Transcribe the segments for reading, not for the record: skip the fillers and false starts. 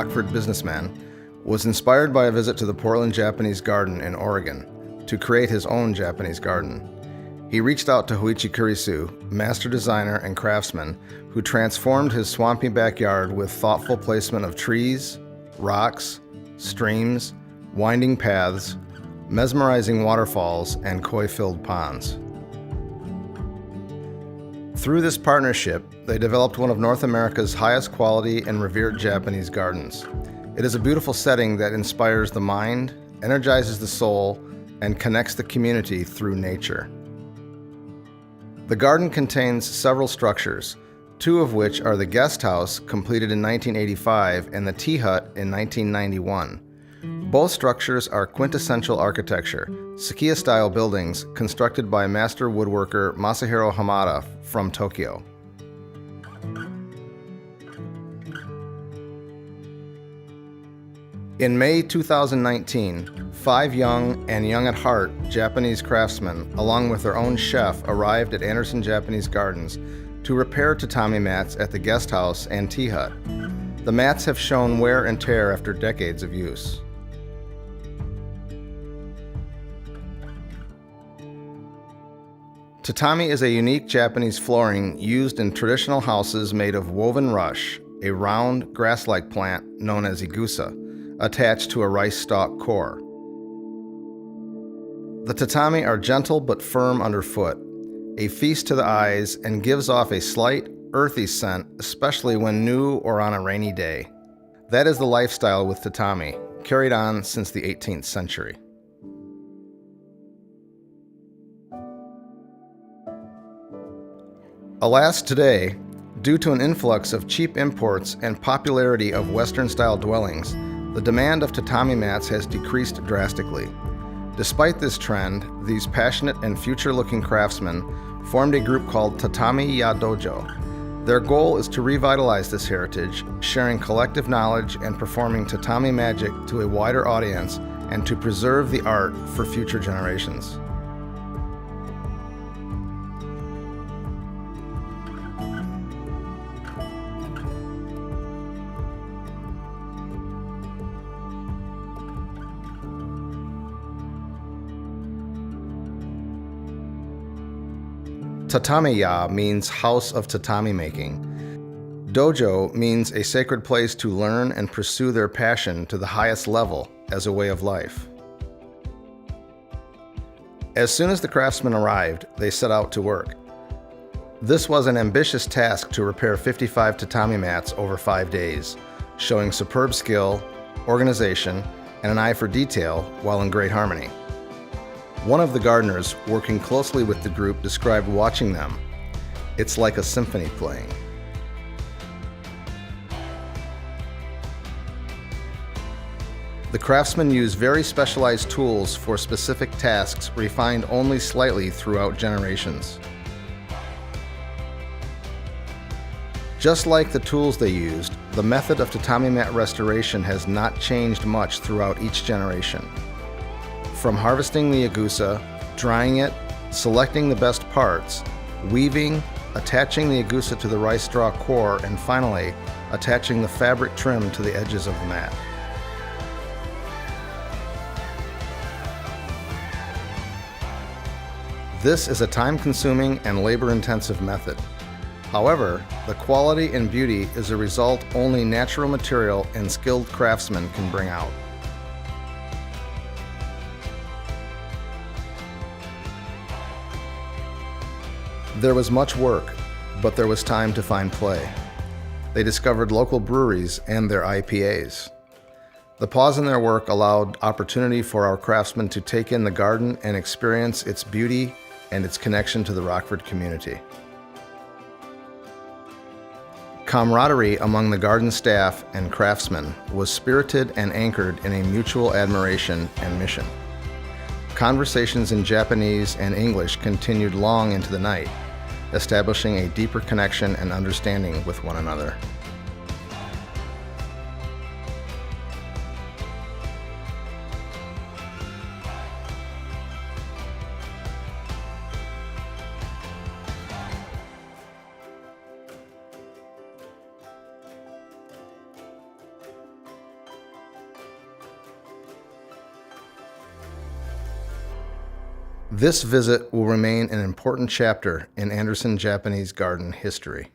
Rockford businessman, was inspired by a visit to the Portland Japanese Garden in Oregon to create his own Japanese garden. He reached out to Yuichi Kurisu, master designer and craftsman, who transformed his swampy backyard with thoughtful placement of trees, rocks, streams, winding paths, mesmerizing waterfalls, and koi-filled ponds. Through this partnership, they developed one of North America's highest quality and revered Japanese gardens. It is a beautiful setting that inspires the mind, energizes the soul, and connects the community through nature. The garden contains several structures, two of which are the guest house, completed in 1985, and the tea hut in 1991. Both structures are quintessential architecture, Sekiya-style buildings constructed by master woodworker Masahiro Hamada from Tokyo. In May 2019, 5 young and young at heart Japanese craftsmen, along with their own chef, arrived at Anderson Japanese Gardens to repair tatami mats at the guest house and tea hut. The mats have shown wear and tear after decades of use. Tatami is a unique Japanese flooring used in traditional houses made of woven rush, a round, grass-like plant known as igusa, attached to a rice stalk core. The tatami are gentle but firm underfoot, a feast to the eyes, and gives off a slight, earthy scent, especially when new or on a rainy day. That is the lifestyle with tatami, carried on since the 18th century. Alas, today, due to an influx of cheap imports and popularity of Western-style dwellings, the demand of tatami mats has decreased drastically. Despite this trend, these passionate and future-looking craftsmen formed a group called Tatami Yadojo. Their goal is to revitalize this heritage, sharing collective knowledge and performing tatami magic to a wider audience, and to preserve the art for future generations. Tatamiya means house of tatami making. Dojo means a sacred place to learn and pursue their passion to the highest level as a way of life. As soon as the craftsmen arrived, they set out to work. This was an ambitious task to repair 55 tatami mats over 5 days, showing superb skill, organization, and an eye for detail while in great harmony. One of the gardeners working closely with the group described watching them. It's like a symphony playing. The craftsmen use very specialized tools for specific tasks refined only slightly throughout generations. Just like the tools they used, the method of tatami mat restoration has not changed much throughout each generation. From harvesting the igusa, drying it, selecting the best parts, weaving, attaching the igusa to the rice straw core, and finally, attaching the fabric trim to the edges of the mat. This is a time-consuming and labor-intensive method. However, the quality and beauty is a result only natural material and skilled craftsmen can bring out. There was much work, but there was time to find play. They discovered local breweries and their IPAs. The pause in their work allowed opportunity for our craftsmen to take in the garden and experience its beauty and its connection to the Rockford community. Camaraderie among the garden staff and craftsmen was spirited and anchored in a mutual admiration and mission. Conversations in Japanese and English continued long into the night, establishing a deeper connection and understanding with one another. This visit will remain an important chapter in Anderson Japanese garden history.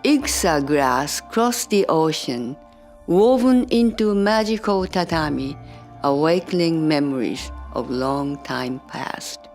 Iksa grass crossed the ocean, woven into magical tatami, awakening memories of long time past.